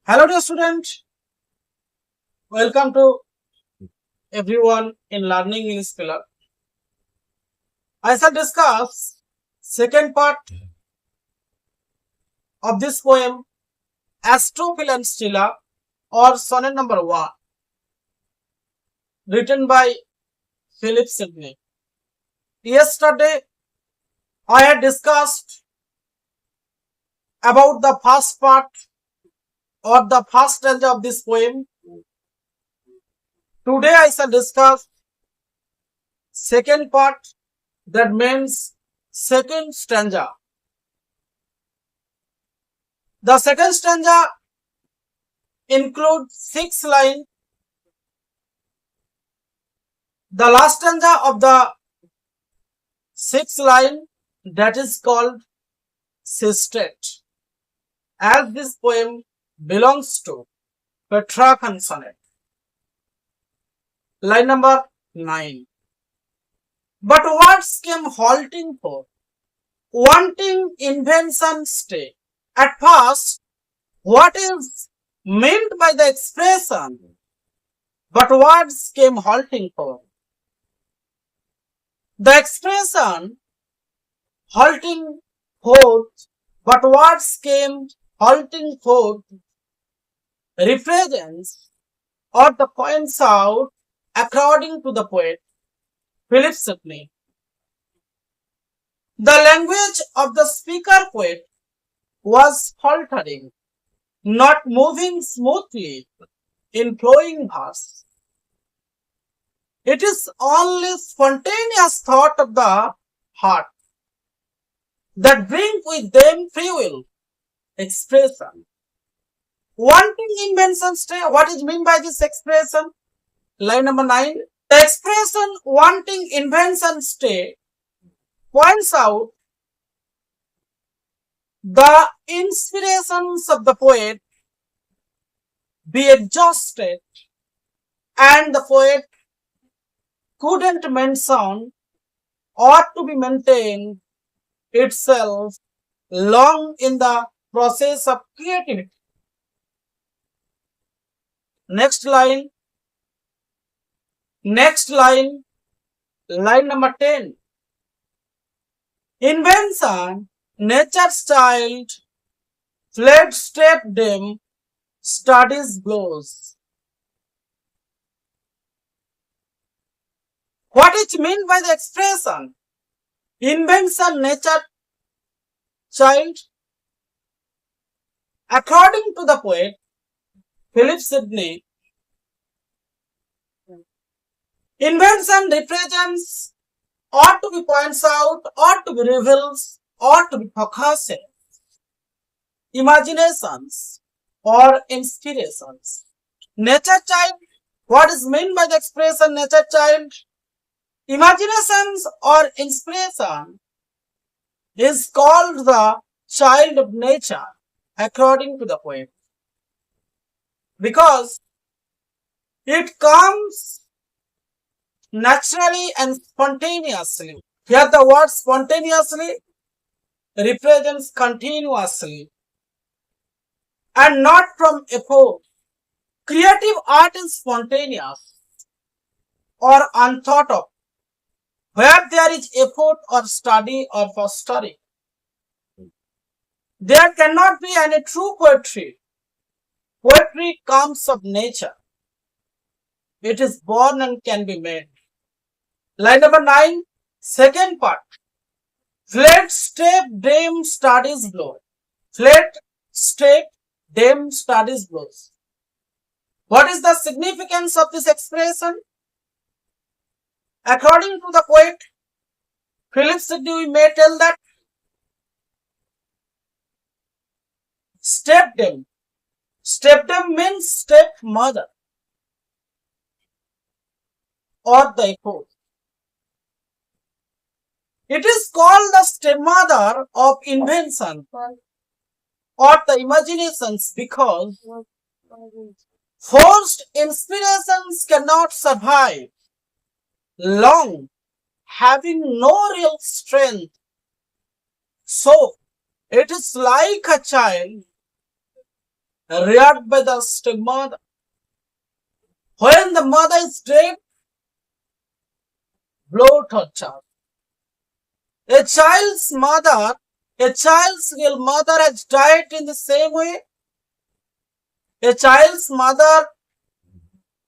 Hello, dear student. Welcome to everyone in Learning English Pillar. I shall discuss second part of this poem, Astrophil and Stella, or sonnet number 1, written by Philip Sidney. Yesterday, I had discussed about the first part or the first stanza of this poem. Today, I shall discuss second part, that means second stanza. The second stanza includes 6 lines. The last stanza of the 6th line, that is called Sistet, as this poem belongs to Petrarchan sonnet. Line number 9. But words came halting for, wanting invention stay. At first, what is meant by the expression, but words came halting for? The expression halting forth, but words came halting forth represents or the points out, according to the poet Philip Sidney, the language of the speaker poet was faltering, not moving smoothly in flowing verse. It is only spontaneous thought of the heart that bring with them free will expression. Wanting invention stay. What is meant by this expression? Line number 9. The expression wanting invention stay points out the inspirations of the poet be exhausted, and the poet couldn't mention or to be maintained itself long in the process of creativity. Next line, line number 10. Invention, nature's child, fled step dim, studies blows. What is meant by the expression? Invention, nature, child. According to the poet Philip Sidney, invention represents or to be points out, or to be reveals, or to be focuses imaginations or inspirations. Nature child, what is meant by the expression nature child? Imaginations or inspiration is called the child of nature, according to the poet, because it comes naturally and spontaneously. Here the word spontaneously represents continuously and not from effort. Creative art is spontaneous or unthought of, where there is effort or study or fostering. There cannot be any true poetry. Poetry comes of nature. It is born and can be made. Line number 9, second part. Flat step dame studies blow. Flat step dame studies blows. What is the significance of this expression? According to the poet Philip Sidney, we may tell that stepdame. Stepdame means stepmother or the effort. It is called the stepmother of invention or the imaginations because forced inspirations cannot survive long, having no real strength. So, it is like a child reared by the stepmother. When the mother is dead, blow torture. A child's mother, a child's real mother has died in the same way. A child's mother,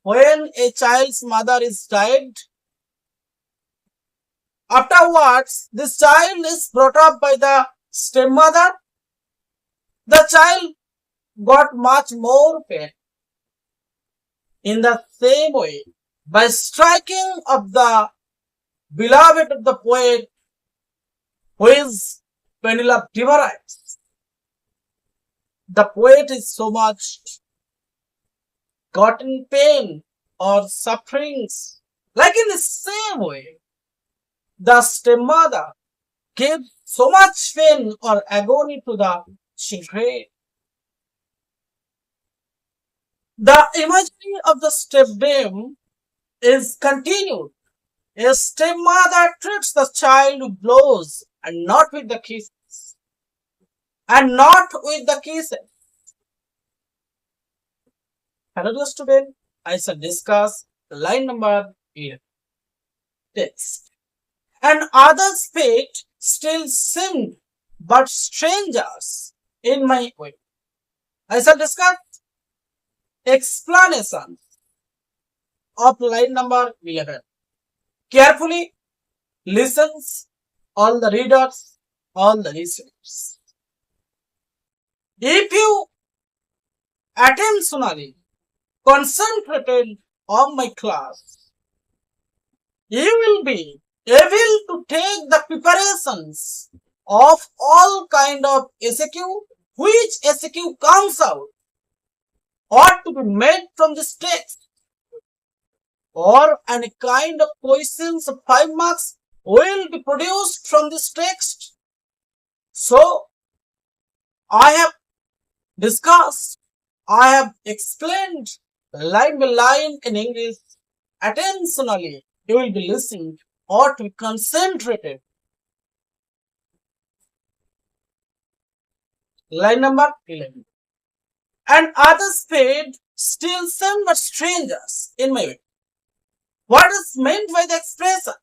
when a child's mother is died, afterwards, this child is brought up by the stepmother. The child got much more pain. In the same way, by striking of the beloved of the poet, who is Penelope Divarides, the poet is so much gotten pain or sufferings. Like in the same way, the stepmother gave so much pain or agony to the children. The imagery of the stepdame is continued. A stepmother treats the child with blows and not with the kisses. And not with the kisses. Hello, dear student. I shall discuss the line number here. Text. And others' fate still seemed but strangers in my way. I shall discuss explanations of line number 11. Carefully listens all the readers, all the listeners. If you attentionally concentrated on my class, you will be able to take the preparations of all kind of SQ, which SQ comes out ought to be made from this text, or any kind of questions of 5 marks will be produced from this text. So, I have discussed, I have explained line by line in English. Attentionally, you will be listening or to be concentrated. Line number 11. And others paid still some but strangers in my way. What is meant by the expression?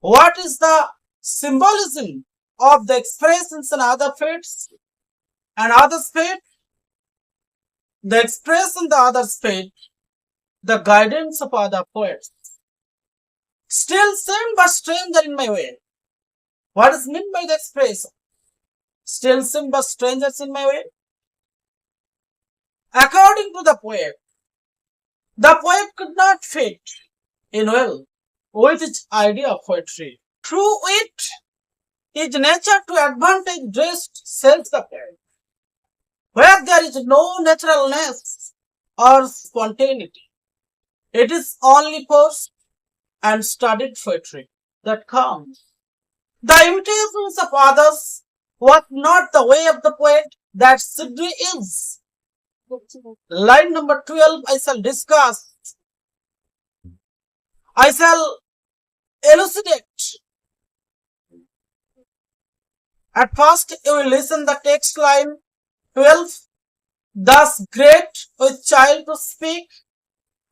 What is the symbolism of the expressions and other fates and others fate? The expression the others fate, the guidance of other poets. Still same but stranger in my way. What is meant by the expression? Still same but strangers in my way. According to the poet could not fit in well with its idea of poetry. Through it, his nature to advantage dressed sells the poet. Where there is no naturalness or spontaneity, it is only forced and studied poetry that counts. The imitations of others was not the way of the poet that Sidney is. Line number 12 I shall discuss. I shall elucidate. At first you will listen the text line 12. Thus great with child to speak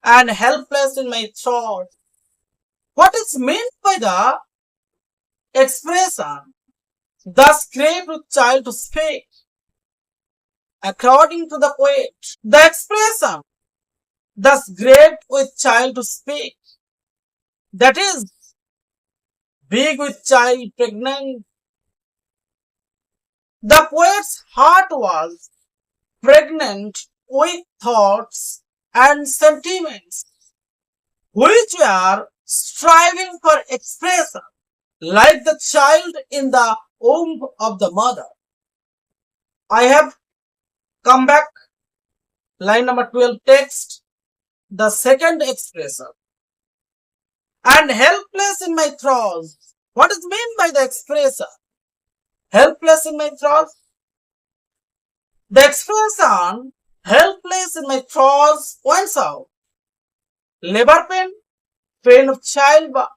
and helpless in my thought. What is meant by the expression? Thus great with child to speak. According to the poet, the expression, thus great with child to speak, that is, big with child pregnant. The poet's heart was pregnant with thoughts and sentiments, which were striving for expression, like the child in the womb of the mother. I have come back, line number 12 text, the second expression. And helpless in my throes. What is meant by the expression? Helpless in my throes? The expression helpless in my throes points out labor pain, pain of childbirth.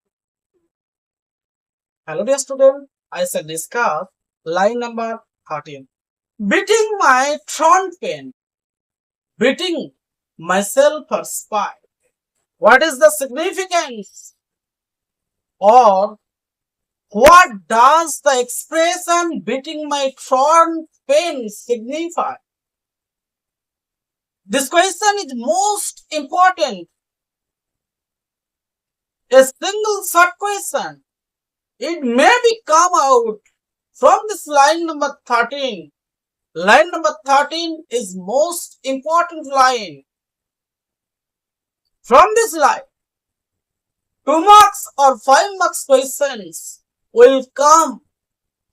Hello dear student, I shall discuss line number 13. Beating my front pain. beating myself for spite. What is the significance? Or what does the expression beating my torn pain signify? This question is most important. A single short question. It may be come out from this line number 13. Line number 13 is most important line. From this line, 2 marks or 5 marks questions will come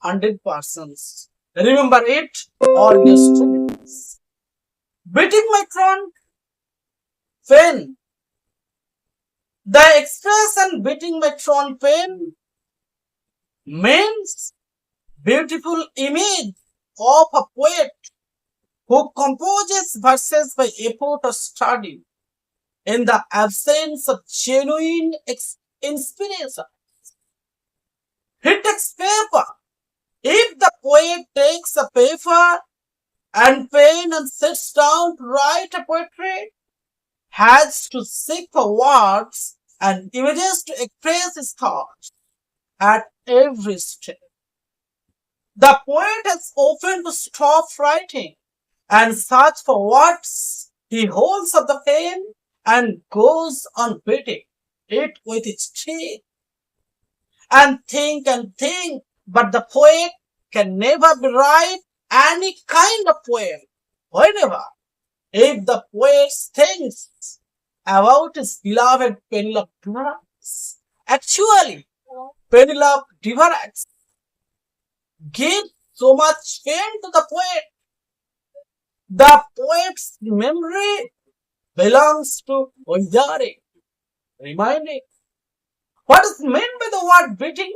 100%. Remember it, all your students. Beating my front pain. The expression beating my front pain means beautiful image of a poet who composes verses by effort or study in the absence of genuine inspiration. He takes paper. If the poet takes a paper and pen and sits down to write a poetry, has to seek for words and images to express his thoughts at every step. The poet has often to stop writing and search for words. He holds up the pen and goes on beating it with his teeth and think, but the poet can never write any kind of poem. Whenever, if the poet thinks about his beloved Penelope Divarax, actually, Penelope Divarax gives so much pain to the poet. The poet's memory belongs to Vajari. Reminding. What is meant by the word beating?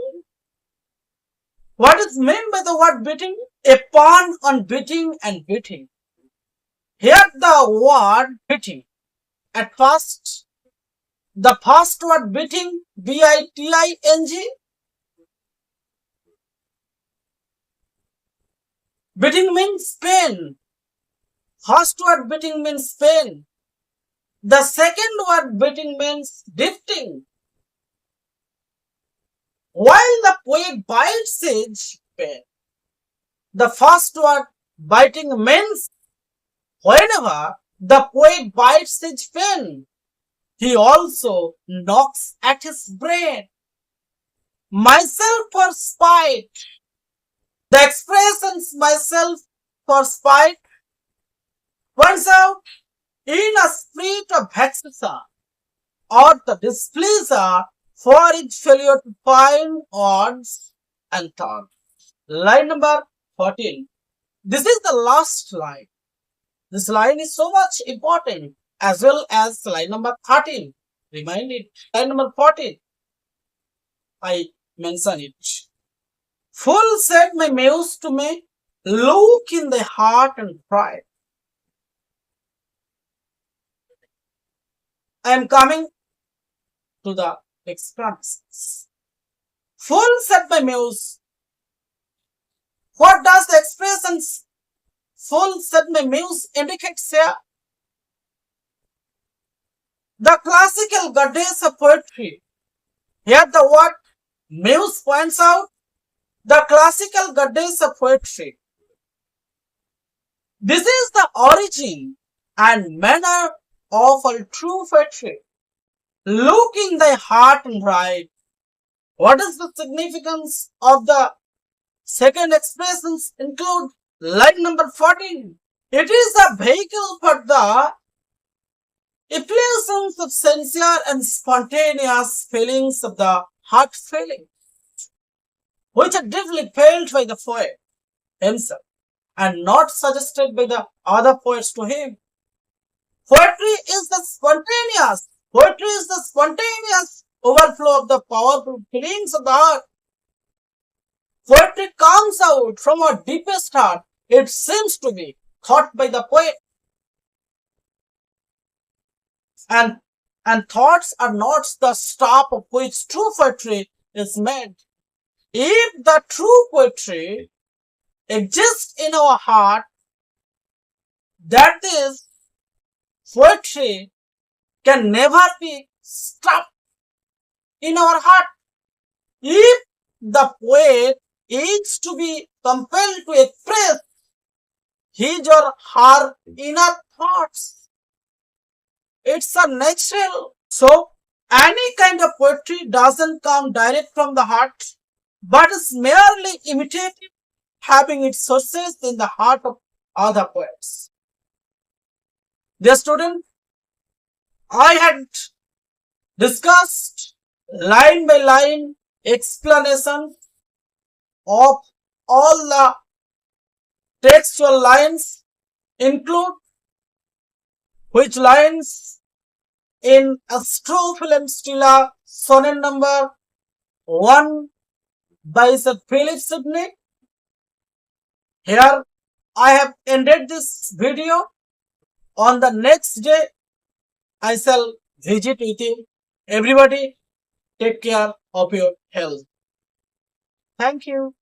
What is meant by the word beating? A pun on beating and beating. Here the word beating. At first, the first word beating, B-I-T-I-N-G. Beating means pain. First word beating means pain. The second word beating means lifting. While the poet bites his pen, the first word biting means whenever the poet bites his pen, he also knocks at his brain. Myself for spite. The expressions myself for spite points out in a spirit of vexation or the displeasure for its failure to find words and thoughts. Line number 14. This is the last line. This line is so much important as well as line number 13. Remind it. Line number 14. I mention it. Full said my muse to me, look in the heart and cry. I am coming to the expressions. Full said my muse. What does the expressions full said my muse indicate here? The classical goddess of poetry. Here the word muse points out the classical goddess of poetry. This is the origin and manner of all true poetry. Look in thy heart and write. What is the significance of the second expressions include line number 14. It is a vehicle for the effusions of sincere and spontaneous feelings of the heart feeling, which are deeply felt by the poet himself and not suggested by the other poets to him. Poetry is the spontaneous overflow of the powerful feelings of the heart. Poetry comes out from our deepest heart. It seems to be thought by the poet. And thoughts are not the staff of which true poetry is made. If the true poetry exists in our heart, that is poetry can never be stopped in our heart. If the poet is to be compelled to express his or her inner thoughts, it's a natural. So, any kind of poetry doesn't come direct from the heart, but is merely imitative, having its sources in the heart of other poets. Dear student, I had discussed line by line explanation of all the textual lines, include which lines in Astrophilem Stila sonnet number 1 by Sir Philip Sidney. Here I have ended this video. On the next day, I shall visit with you. Everybody, take care of your health. Thank you.